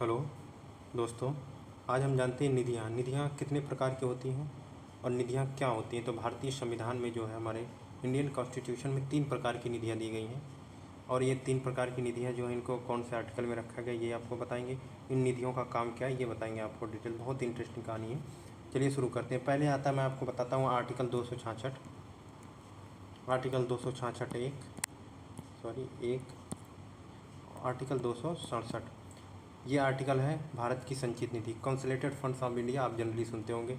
Hello दोस्तों, आज हम जानते हैं निधियाँ कितने प्रकार की होती हैं और निधियाँ क्या होती हैं। तो भारतीय संविधान में जो है, हमारे इंडियन कॉन्स्टिट्यूशन में 3 प्रकार की निधियाँ दी गई हैं। और ये 3 प्रकार की निधियाँ जो हैं, इनको कौन से आर्टिकल में रखा गया ये आपको बताएंगे। इन निधियों का काम क्या है ये बताएंगे आपको डिटेल। बहुत इंटरेस्टिंग कहानी है। चलिए शुरू करते हैं। पहले आता है, मैं आपको बताता हूँ आर्टिकल 266। आर्टिकल 266 एक आर्टिकल 267। ये आर्टिकल है भारत की संचित निधि, कंसोलिडेटेड फंड्स ऑफ इंडिया, आप जनरली सुनते होंगे।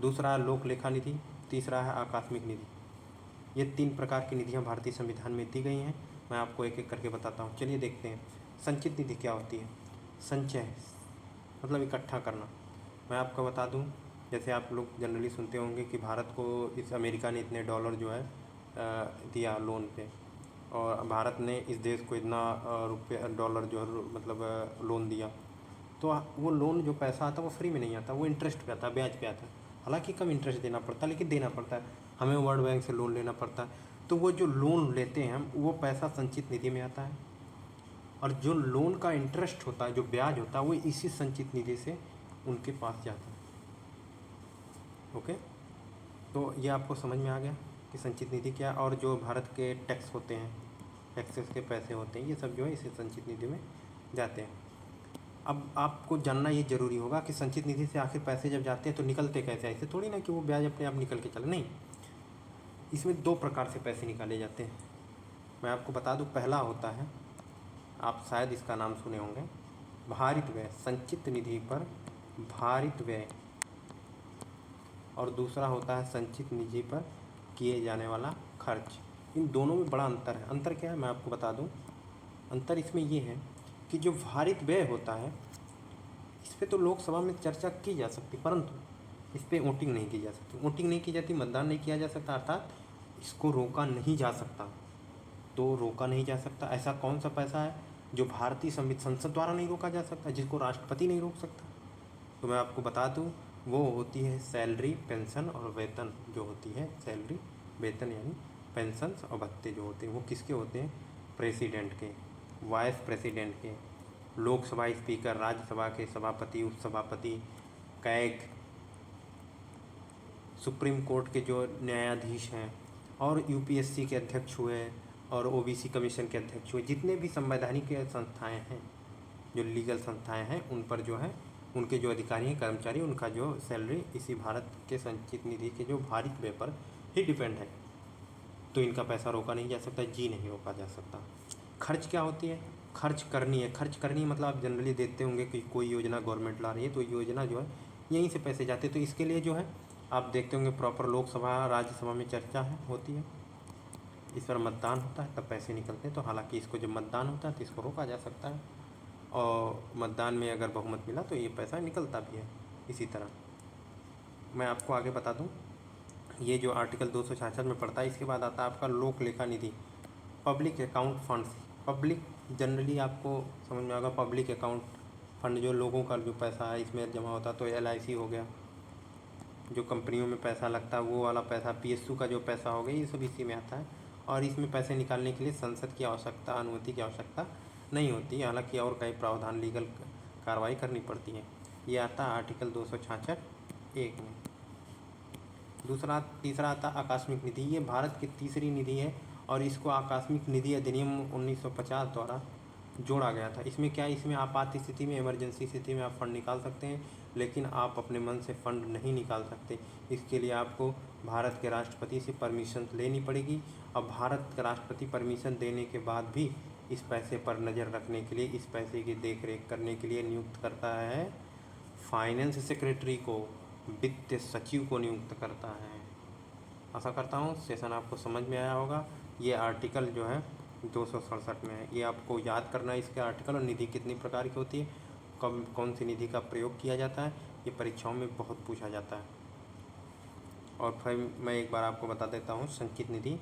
दूसरा है लोक लेखा निधि, तीसरा है आकस्मिक निधि। ये 3 प्रकार की निधियाँ भारतीय संविधान में दी गई हैं। मैं आपको एक एक करके बताता हूँ। चलिए देखते हैं संचित निधि क्या होती है। संचय मतलब इकट्ठा करना। मैं आपको बता दूँ, जैसे आप लोग जनरली सुनते होंगे कि भारत को इस अमेरिका ने इतने डॉलर जो है दिया लोन पे, और भारत ने इस देश को इतना रुपये डॉलर जो है मतलब लोन दिया। तो वो लोन जो पैसा आता है वो फ्री में नहीं आता, वो इंटरेस्ट पे आता है, ब्याज पे आता है। हालांकि कम इंटरेस्ट देना पड़ता है, लेकिन देना पड़ता है। हमें वर्ल्ड बैंक से लोन लेना पड़ता है। तो वो जो लोन लेते हैं हम, वो पैसा संचित निधि में आता है। और जो लोन का इंटरेस्ट होता है, जो ब्याज होता है, वो इसी संचित निधि से उनके पास जाता है। ओके, तो ये आपको समझ में आ गया कि संचित निधि क्या। और जो भारत के टैक्स होते हैं, टैक्सेस के पैसे होते हैं, ये सब जो है इसी संचित निधि में जाते हैं। अब आपको जानना ये ज़रूरी होगा कि संचित निधि से आखिर पैसे जब जाते हैं तो निकलते कैसे। ऐसे थोड़ी ना कि वो ब्याज अपने आप निकल के चले, नहीं। इसमें 2 प्रकार से पैसे निकाले जाते हैं। मैं आपको बता दूं, पहला होता है, आप शायद इसका नाम सुने होंगे, भारित व्यय, संचित निधि पर भारित व्यय। और दूसरा होता है संचित निधि पर किए जाने वाला खर्च। इन दोनों में बड़ा अंतर है। अंतर क्या है मैं आपको बता दूं। अंतर इसमें ये है कि जो भारित व्यय होता है, इस पर तो लोकसभा में चर्चा की जा सकती, परंतु इस पर वोटिंग नहीं की जा सकती। वोटिंग नहीं की जाती, मतदान नहीं किया जा सकता, अर्थात इसको रोका नहीं जा सकता। तो रोका नहीं जा सकता, ऐसा कौन सा पैसा है जो भारतीय संसद द्वारा नहीं रोका जा सकता, जिसको राष्ट्रपति नहीं रोक सकता। तो मैं आपको बता दूं, वो होती है सैलरी, पेंशन और वेतन। जो होती है सैलरी, वेतन यानी पेंशन और भत्ते जो होते हैं, वो किसके होते हैं? प्रेसिडेंट के, वाइस प्रेसिडेंट के, लोकसभा स्पीकर, राज्यसभा के सभापति, उपसभापति, कैग, सुप्रीम कोर्ट के जो न्यायाधीश हैं, और यूपीएससी के अध्यक्ष हुए, और ओबीसी कमीशन के अध्यक्ष हुए, जितने भी संवैधानिक संस्थाएं हैं, जो लीगल संस्थाएं हैं, उन पर जो है उनके जो अधिकारी हैं, कर्मचारी, उनका जो सैलरी इसी भारत के संचित निधि के जो भारित व्यय पर ही डिपेंड है। तो इनका पैसा रोका नहीं जा सकता, जी नहीं रोका जा सकता। खर्च क्या होती है? खर्च करनी है। खर्च करनी मतलब आप जनरली देखते होंगे कि कोई योजना गवर्नमेंट ला रही है, तो योजना जो है यहीं से पैसे जाते हैं। तो इसके लिए जो है आप देखते होंगे प्रॉपर लोकसभा राज्यसभा में चर्चा होती है, इस पर मतदान होता है, तब पैसे निकलते हैं। तो हालांकि इसको जब मतदान होता है तो इसको रोका जा सकता है, और मतदान में अगर बहुमत मिला तो ये पैसा निकलता भी है। इसी तरह मैं आपको आगे बता दूं, ये जो आर्टिकल 266 में पड़ता है, इसके बाद आता है आपका लोक लेखा निधि, public account funds. Public generally आपको समझ में आएगा, पब्लिक अकाउंट फंड जो लोगों का जो पैसा है इसमें जमा होता है। तो LIC हो गया, जो कंपनियों में पैसा लगता है वो वाला पैसा, PSU का जो पैसा हो गया, ये सब इसी में आता है। और इसमें पैसे निकालने के लिए संसद की आवश्यकता, अनुमति की आवश्यकता नहीं होती है। हालांकि और कई प्रावधान, लीगल कार्रवाई करनी पड़ती है। ये आता है आर्टिकल 266(1) में। तीसरा आता है आकस्मिक निधि। ये भारत की तीसरी निधि है, और इसको आकस्मिक निधि अधिनियम 1950 द्वारा जोड़ा गया था। इसमें क्या है, इसमें आपात स्थिति में, इमरजेंसी स्थिति में आप फंड निकाल सकते हैं, लेकिन आप अपने मन से फंड नहीं निकाल सकते। इसके लिए आपको भारत के राष्ट्रपति से परमिशन लेनी पड़ेगी, और भारत का राष्ट्रपति परमिशन देने के बाद भी इस पैसे पर नज़र रखने के लिए, इस पैसे की देख रेख करने के लिए नियुक्त करता है फाइनेंस सेक्रेटरी को, वित्त सचिव को नियुक्त करता है। आशा करता हूँ सेशन आपको समझ में आया होगा। ये आर्टिकल जो है 267 में है, ये आपको याद करना है इसके आर्टिकल। और निधि कितनी प्रकार की होती है, कब कौन सी निधि का प्रयोग किया जाता है, ये परीक्षाओं में बहुत पूछा जाता है। और फिर मैं एक बार आपको बता देता हूँ, संचित निधि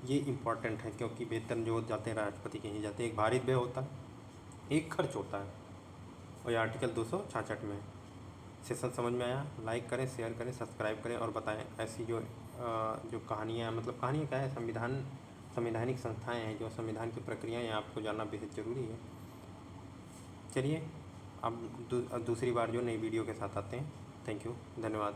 ये इम्पॉर्टेंट है, क्योंकि वेतन जो जाते हैं राष्ट्रपति के ही जाते हैं। एक भारित व्यय होता है, एक खर्च होता है, और ये आर्टिकल 266 में है। सेशन समझ में आया? लाइक करें, शेयर करें, सब्सक्राइब करें, और बताएं ऐसी जो कहानियाँ, मतलब कहानियाँ क्या है, संवैधानिक संस्थाएं हैं, जो संविधान की प्रक्रियाएँ आपको जानना बेहद ज़रूरी है। चलिए अब दूसरी बार जो नई वीडियो के साथ आते हैं। थैंक यू, धन्यवाद।